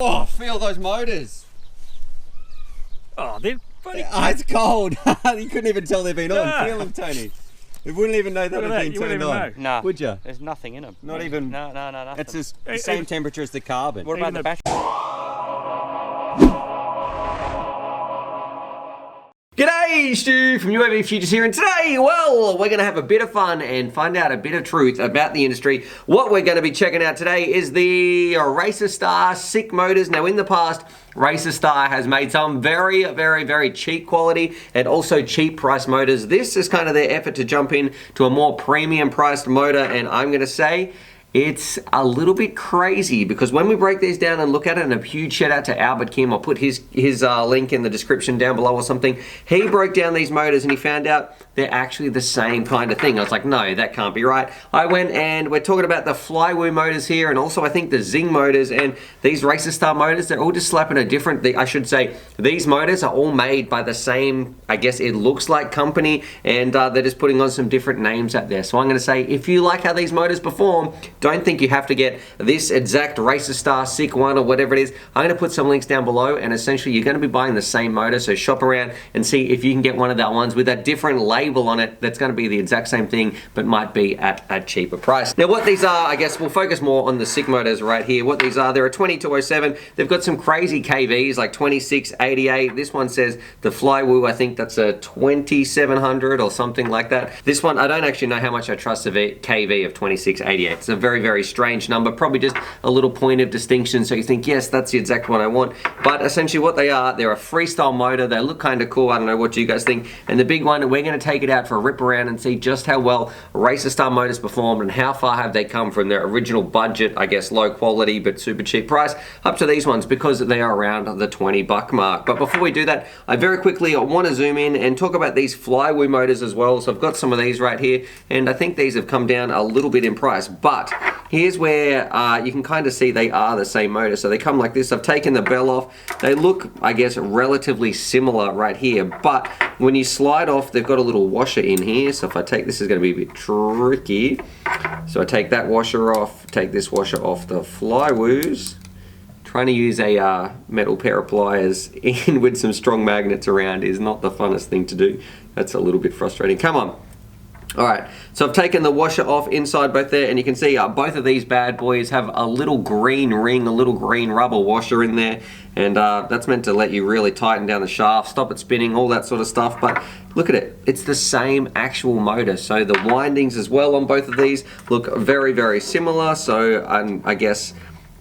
Oh, feel those motors. Oh, they're funny. It's cold. You couldn't even tell they've been on. Feel them, Tony. You wouldn't even know that they've been turned on. No. Would you? There's nothing in them. Not even. No, nothing. It's just the same temperature as the carbon. What about the battery? G'day, Stu from UAVfutures here, and today, well, we're going to have a bit of fun and find out a bit of truth about the industry. What we're going to be checking out today is the Racer Star SICK motors. Now, in the past, Racer Star has made some very cheap quality and also cheap price motors. This is kind of their effort to jump in to a more premium priced motor, and I'm going to say it's a little bit crazy because when we break these down and look at it, and a huge shout out to Albert Kim, I'll put his link in the description down below or something. He broke down these motors and he found out they're actually the same kind of thing. I was like, no, that can't be right. I went and we're talking about the Flywoo motors here, and also I think the Zing motors, and these Racer Star motors, they're all just slapping a different, I should say, these motors are all made by the same, I guess it looks like, company, and they're just putting on some different names out there. So I'm gonna say, if you like how these motors perform, don't think you have to get this exact Racer Star SICK one or whatever it is. I'm going to put some links down below, and essentially you're going to be buying the same motor, so shop around and see if you can get one of that ones with a different label on it that's going to be the exact same thing but might be at a cheaper price. Now what these are, I guess we'll focus more on the SICK motors right here. What these are, they're a 2207. They've got some crazy KVs like 2688. This one says the Flywoo, I think that's a 2700 or something like that. This one, I don't actually know how much I trust the KV of 2688. It's a very strange number, probably just a little point of distinction, so you think, yes, that's the exact one I want. But essentially what they are, they're a freestyle motor. They look kind of cool. I don't know what you guys think. And the big one, we're going to take it out for a rip around and see just how well Racer Star motors performed and how far have they come from their original budget, I guess low quality but super cheap price, up to these ones, because they are around the 20 buck mark. But before we do that, I very quickly want to zoom in and talk about these Flywoo motors as well. So I've got some of these right here, and I think these have come down a little bit in price, but here's where you can kind of see they are the same motor. So they come like this. I've taken the bell off. They look, I guess, relatively similar right here, but when you slide off, they've got a little washer in here. So if I take, this is going to be a bit tricky. So I take that washer off, take this washer off the Flywoos. Trying to use a metal pair of pliers in with some strong magnets around is not the funnest thing to do. That's a little bit frustrating. Come on. Alright, so I've taken the washer off inside both there, and you can see both of these bad boys have a little green ring, a little green rubber washer in there, and that's meant to let you really tighten down the shaft, stop it spinning, all that sort of stuff. But look at it, it's the same actual motor. So the windings as well on both of these look very similar. So I guess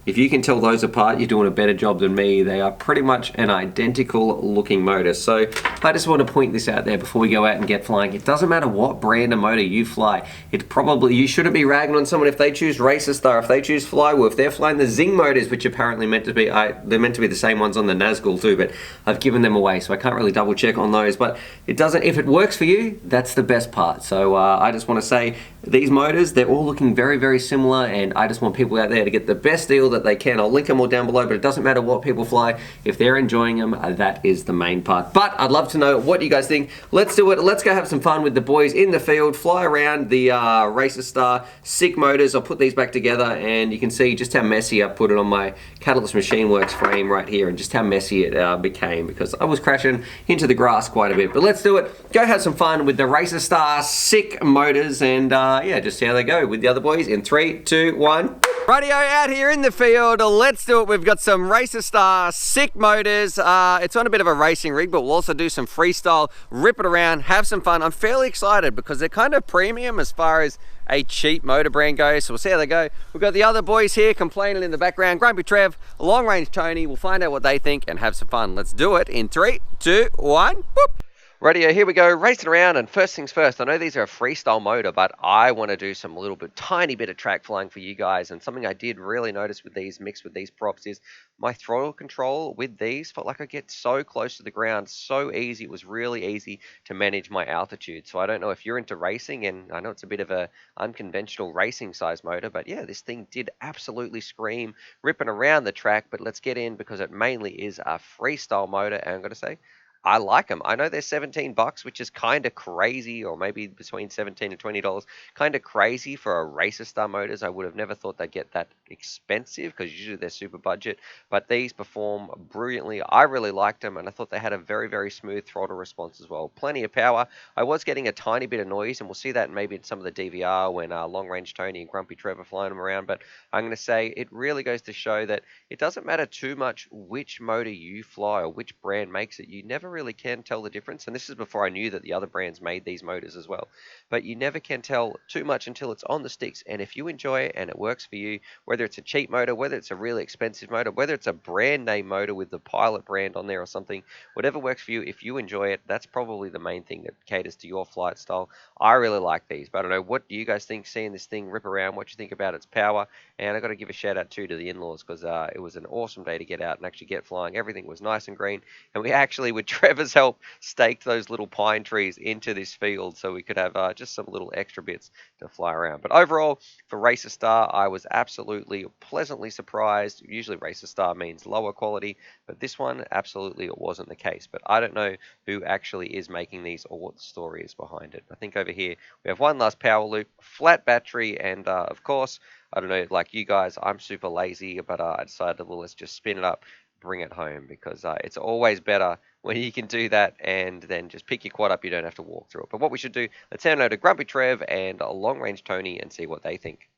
if you can tell those apart, you're doing a better job than me. They are pretty much an identical looking motor. So I just want to point this out there before we go out and get flying. It doesn't matter what brand of motor you fly. It's probably, you shouldn't be ragging on someone if they choose Racer Star, if they choose Flywoo, if they're flying the Zing motors, which apparently meant to be, they're meant to be the same ones on the Nazgul too, but I've given them away, so I can't really double check on those. But it doesn't, if it works for you, that's the best part. So I just want to say, these motors, they're all looking very similar, and I just want people out there to get the best deal that they can. I'll link them all down below, but it doesn't matter what people fly. If they're enjoying them, that is the main part. But I'd love to know what you guys think. Let's do it. Let's go have some fun with the boys in the field, fly around the Racer Star SICK motors. I'll put these back together, and you can see just how messy I put it on my Catalyst Machine Works frame right here, and just how messy it became because I was crashing into the grass quite a bit. But let's do it. Go have some fun with the Racer Star SICK motors, and yeah, just see how they go with the other boys in 3, 2, 1. Radio out here in the field, let's do it. We've got some Racer Star SICK motors. It's on a bit of a racing rig, but we'll also do some freestyle, rip it around, have some fun. I'm fairly excited because they're kind of premium as far as a cheap motor brand goes, so we'll see how they go. We've got the other boys here complaining in the background. Grumpy Trev, Long Range Tony. We'll find out what they think and have some fun. Let's do it in 3, 2, 1, boop. Radio, here we go, racing around, and first things first, I know these are a freestyle motor, but I want to do some tiny bit of track flying for you guys, and something I did really notice with these, mixed with these props, is my throttle control with these felt like I get so close to the ground, so easy. It was really easy to manage my altitude. So I don't know if you're into racing, and I know it's a bit of a unconventional racing size motor, but yeah, this thing did absolutely scream, ripping around the track. But let's get in because it mainly is a freestyle motor, and I'm going to say, I like them. I know they're 17 bucks, which is kind of crazy, or maybe between 17 and $20. Kind of crazy for a Racer Star motors. I would have never thought they'd get that expensive because usually they're super budget, but these perform brilliantly. I really liked them, and I thought they had a very, very smooth throttle response as well. Plenty of power. I was getting a tiny bit of noise, and we'll see that maybe in some of the DVR when Long Range Tony and Grumpy Trevor flying them around, but I'm going to say it really goes to show that it doesn't matter too much which motor you fly or which brand makes it. You never really can tell the difference, and this is before I knew that the other brands made these motors as well, but you never can tell too much until it's on the sticks. And if you enjoy it and it works for you, whether it's a cheap motor, whether it's a really expensive motor, whether it's a brand name motor with the Pilot brand on there or something, whatever works for you, if you enjoy it, that's probably the main thing that caters to your flight style. I really like these, but I don't know, what do you guys think seeing this thing rip around? What you think about its power? And I got to give a shout out too to the in-laws, because it was an awesome day to get out and actually get flying. Everything was nice and green, and we actually, with Trevor's help, staked those little pine trees into this field so we could have just some little extra bits to fly around. But overall, for Racer Star, I was absolutely pleasantly surprised. Usually Racer Star means lower quality, but this one, absolutely it wasn't the case. But I don't know who actually is making these or what the story is behind it. I think over here we have one last power loop, flat battery, and of course, I don't know, like you guys, I'm super lazy, but I decided, well, let's just spin it up, bring it home, because it's always better when you can do that and then just pick your quad up. You don't have to walk through it. But what we should do, let's hand over to Grumpy Trev and Long Range Tony and see what they think.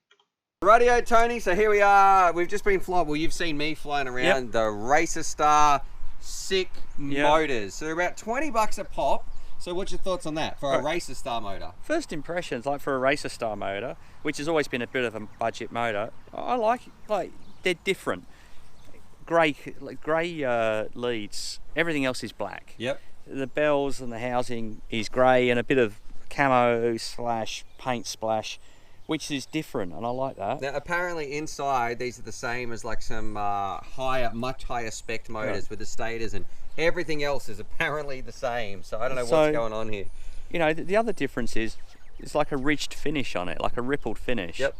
Radio Tony, so here we are. We've just been flying, well, you've seen me flying around the Racer Star sick motors. So they're about 20 bucks a pop. So what's your thoughts on that for a Racer Star motor? First impressions, like for a Racer Star motor, which has always been a bit of a budget motor, I like they're different. Grey leads, everything else is black. Yep. The bells and the housing is grey and a bit of camo / paint splash, which is different, and I like that. Now, apparently inside, these are the same as like some much higher spec motors with the stators, and everything else is apparently the same. So I don't know what's going on here. You know, the other difference is it's like a ridged finish on it, like a rippled finish. Yep.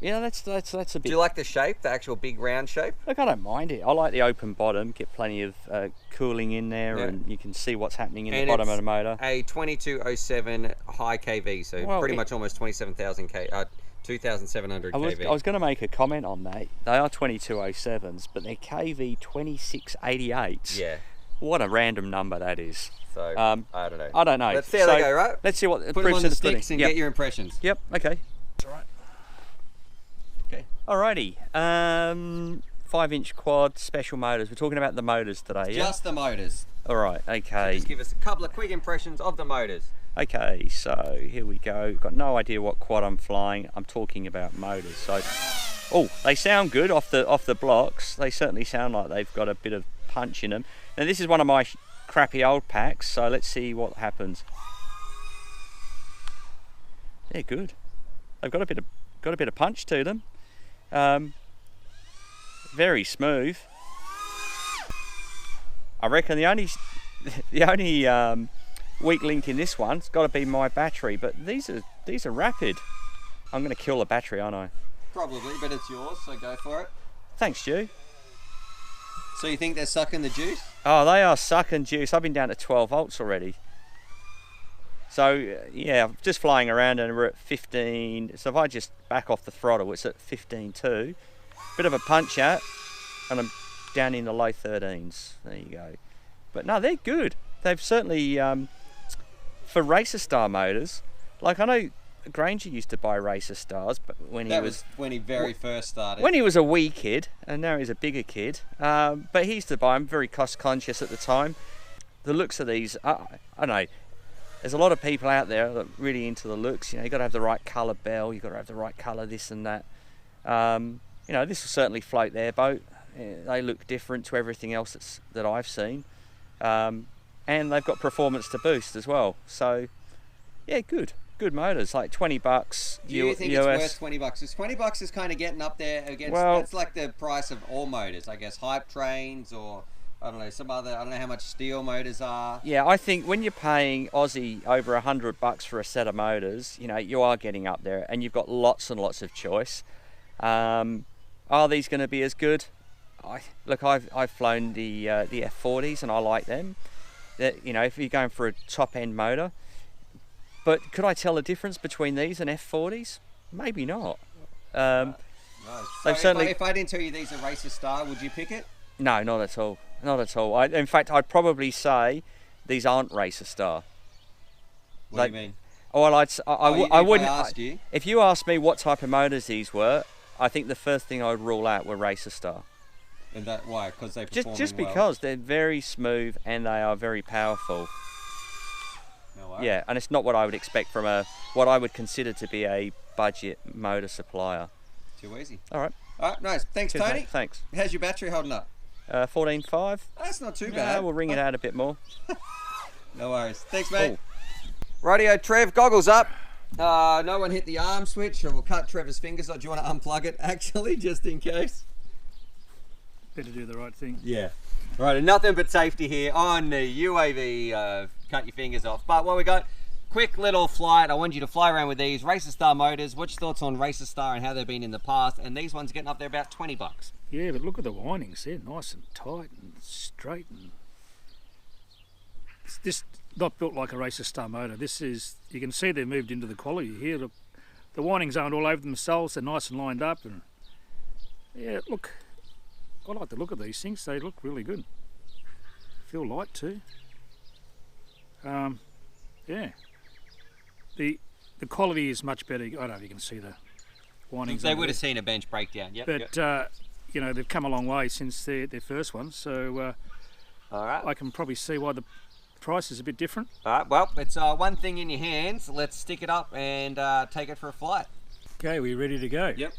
Yeah, that's a bit. Do you like the shape, the actual big round shape? Look, I don't mind it. I like the open bottom. Get plenty of cooling in there, and you can see what's happening in the bottom of the motor. A 2207 high kV, so pretty much almost 27,000 kV. 2,700 kV. I was going to make a comment on that. They are 2207s, but they're kV 2688s. Yeah. What a random number that is. So, I don't know. I don't know. Let's see how they go, right? Let's see what the Put them on the sticks and get your impressions. Yep, okay. That's all right. Okay. Alrighty. 5-inch quad special motors. We're talking about the motors today, yeah? Just the motors. Alright, okay. So just give us a couple of quick impressions of the motors. Okay, so here we go. Got no idea what quad I'm flying. I'm talking about motors. So, oh, they sound good off the blocks. They certainly sound like they've got a bit of punch in them. Now this is one of my crappy old packs, so let's see what happens. They're good. They've got a bit of punch to them. Very smooth. I reckon the only weak link in this one's got to be my battery, but these are rapid. I'm going to kill the battery, aren't I? Probably, but it's yours, so go for it. Thanks, Stu. So you think they're sucking the juice? Oh, they are sucking juice. I've been down to 12 volts already. So yeah, just flying around and we're at 15. So if I just back off the throttle, it's at 15.2. Bit of a punch out, and I'm down in the low 13s. There you go. But no, they're good. They've certainly, for Racer Star motors, like I know Granger used to buy Racer Stars, but when he very first started. When he was a wee kid, and now he's a bigger kid. But he used to buy them, very cost conscious at the time. The looks of these, I don't know. There's a lot of people out there that are really into the looks. You know, you got to have the right colour bell, you got to have the right colour this and that. You know, this will certainly float their boat. They look different to everything else that I've seen. And they've got performance to boost as well. So, yeah, good motors. Like 20 bucks. Do you think it's worth 20 bucks? Because 20 bucks is kind of getting up there against. Well, that's like the price of all motors, I guess. Hype trains or I don't know, some other. I don't know how much steel motors are. Yeah, I think when you're paying Aussie over $100 for a set of motors, you know, you are getting up there, and you've got lots and lots of choice. Are these going to be as good? I've flown the F40s and I like them. You know, if you're going for a top end motor, but could I tell a difference between these and F40s? Maybe not. No. They've So certainly. if I didn't tell you these are Racer Star, would you pick it? No, not at all. Not at all. In fact, I'd probably say these aren't Racer Star. What do you mean? Well, I wouldn't. Asked you. If you asked me what type of motors these were, I think the first thing I would rule out were Racer Star. And that why? Because they perform Just well. because they're very smooth and they are very powerful. No worries. Yeah, and it's not what I would expect from what I would consider to be a budget motor supplier. Too easy. All right. All right, nice. Thanks, Cheers, Tony. mate. Thanks. How's your battery holding up? 14.5. That's not too Yeah, bad. we'll ring it out a bit more. No worries. Thanks, mate. Cool. Rightio, Trev, goggles up. No one hit the arm switch, or we'll cut Trevor's fingers. Do you want to unplug it, actually, just in case? Better do the right thing. Yeah. Right, and nothing but safety here on the UAV cut your fingers off. But what we got, quick little flight. I want you to fly around with these Racer Star motors. What's your thoughts on Racer Star and how they've been in the past? And these ones getting up there about 20 bucks. Yeah, but look at the windings. They're nice and tight and straight. And it's just not built like a Racer Star motor. This is, you can see they've moved into the quality here. Look, the windings aren't all over themselves. They're nice and lined up. And yeah, look, I like the look of these things. They look really good. Feel light too. Yeah. The quality is much better. I don't know if you can see the windings. They would have seen a bench breakdown. Yep. But you know, they've come a long way since their first one, so all right. I can probably see why the price is a bit different. All right. Well, it's one thing in your hands. Let's stick it up and take it for a flight. Okay, we're ready to go. Yep.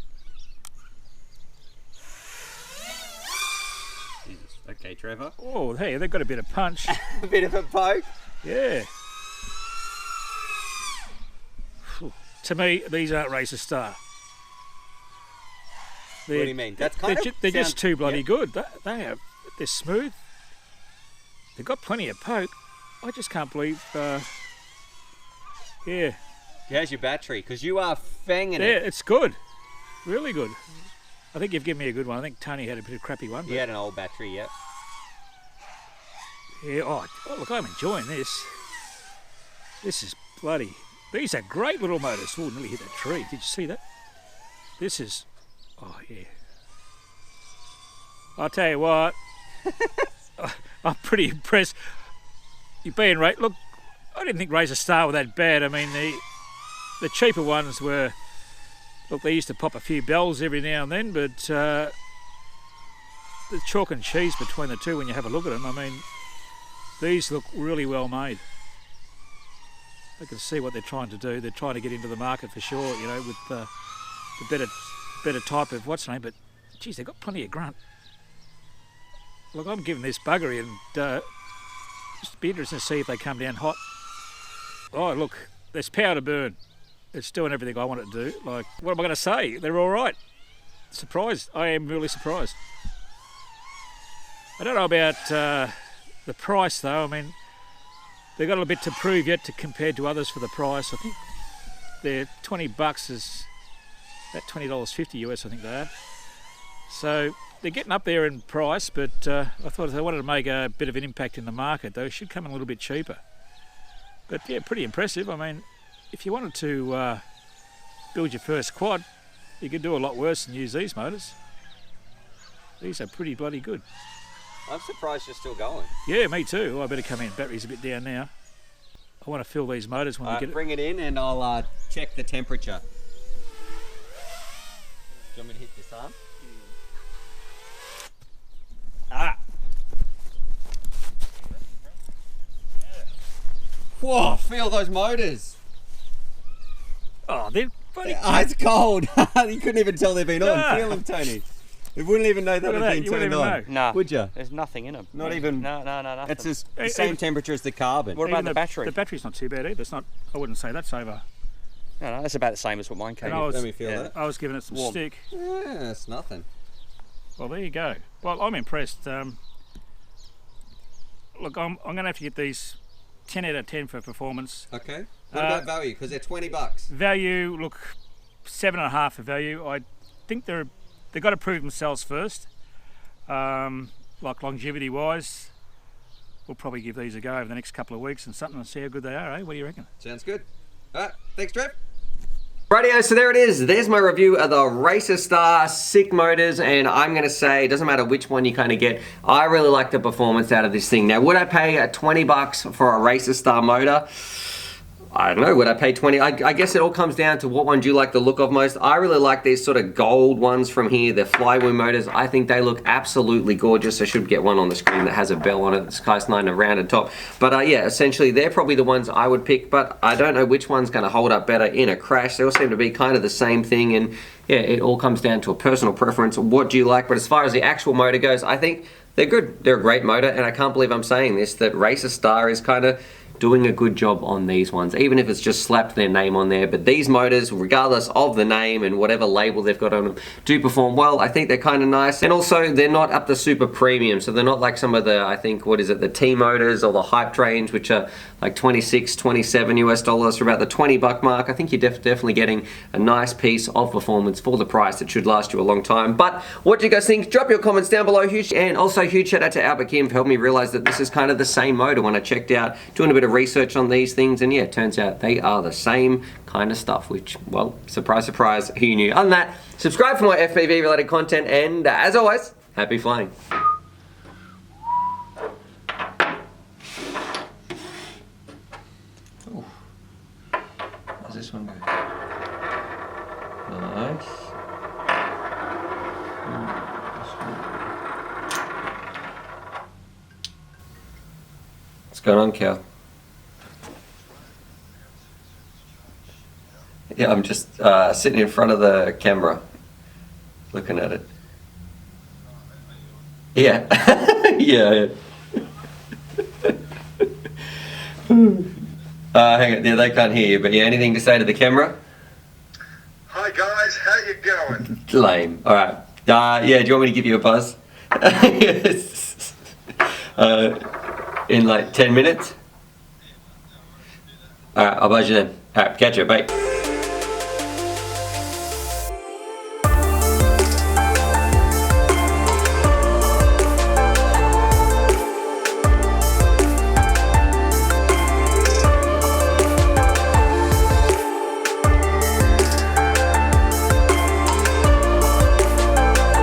Jesus. Okay, Trevor. Oh, hey, they've got a bit of punch. A bit of a poke. Yeah. Phew. To me, these aren't Racer Star. What do you mean? That's kind of they're just too bloody yep. good. They're smooth. They've got plenty of poke. I just can't believe. Yeah. How's your battery? Because you are fanging Yeah, it. it's good. Really good. I think you've given me a good one. I think Tony had a bit of a crappy one. You had an old battery, yep. Yeah, oh, look, I'm enjoying this. This is bloody... These are great little motors. Oh, nearly hit that tree. Did you see that? This is... Oh, yeah. I'll tell you what. I'm pretty impressed. You're being right. Look, I didn't think Racer Star were that bad. I mean, the cheaper ones were... Look, they used to pop a few bells every now and then, but the chalk and cheese between the two when you have a look at them, I mean, these look really well made. I can see what they're trying to do. They're trying to get into the market for sure, you know, with the better type of what's the name, but geez, they've got plenty of grunt. Look, I'm giving this buggery and just be interesting to see if they come down hot. Oh, look, there's power to burn. It's doing everything I want it to do. Like, what am I going to say? They're all right. Surprised. I am really surprised. I don't know about the price, though. I mean, they've got a bit to prove yet compared to others for the price. I think they're 20 bucks is about $20.50 US, I think they are. So they're getting up there in price, but I thought if they wanted to make a bit of an impact in the market, they should come in a little bit cheaper. But yeah, pretty impressive. I mean, if you wanted to build your first quad, you could do a lot worse than use these motors. These are pretty bloody good. I'm surprised you're still going. Yeah, me too. I better come in. Battery's a bit down now. I want to fill these motors when we get it. Bring it in and I'll check the temperature. Do you want me to hit this arm? Ah! Whoa, feel those motors. Oh, they're bloody... It's cold. You couldn't even tell they've been on. No. Feel them, Tony. You wouldn't even know that Look at had that, been you wouldn't turned on. even No. Would you? There's nothing in them. Not even... No, nothing. It's just the Hey, same hey. temperature as the carbon. What about Even the battery? The battery's not too bad either. It's not... I wouldn't say that's over. No, that's about the same as what mine came And in. I was, Let me feel Yeah. that. I was giving it some Warm. stick. Yeah, it's nothing. Well, there you go. Well, I'm impressed. Look, I'm going to have to get these 10 out of 10 for performance. Okay. What about value? Because they're 20 bucks. Value, look, 7.5 for value. I think they've got to prove themselves first. Like longevity wise, we'll probably give these a go over the next couple of weeks and something and see how good they are, eh? What do you reckon? Sounds good. All right, thanks, Trev. Rightio, so there it is. There's my review of the Racer Star Sick Motors, and I'm going to say, it doesn't matter which one you kind of get, I really like the performance out of this thing. Now, would I pay 20 bucks for a Racer Star motor? I don't know, would I pay 20? I guess it all comes down to what one do you like the look of most. I really like these sort of gold ones from here, the flywheel motors. I think they look absolutely gorgeous. I should get one on the screen that has a bell on it, it's nice and a rounded top. But yeah, essentially they're probably the ones I would pick, but I don't know which one's going to hold up better in a crash. They all seem to be kind of the same thing, and yeah, it all comes down to a personal preference. What do you like? But as far as the actual motor goes, I think they're good. They're a great motor, and I can't believe I'm saying this, that Racer Star is kind of doing a good job on these ones, even if it's just slapped their name on there. But these motors, regardless of the name and whatever label they've got on them, do perform well. I think they're kind of nice, and also they're not up to super premium, so they're not like some of the, I think, what is it, the T motors or the hype trains, which are like 26, 27 US dollars for about the 20 buck mark. I think you're definitely getting a nice piece of performance for the price that should last you a long time. But what do you guys think? Drop your comments down below. And also huge shout out to Albert Kim for helping me realize that this is kind of the same motor when I checked out, doing a bit of research on these things, and yeah, it turns out they are the same kind of stuff, which, well, surprise, surprise, who knew? Other than that, subscribe for more FPV related content, and as always, happy flying. Ooh. How's this one go? Nice. What's going on, Cal? Yeah, I'm just sitting in front of the camera, looking at it. Yeah, yeah. Hang on, yeah, they can't hear you, but yeah, anything to say to the camera? Hi guys, how you going? Lame. All right. Yeah, do you want me to give you a buzz? In like 10 minutes? All right, I'll buzz you then. All right, catch you, bye.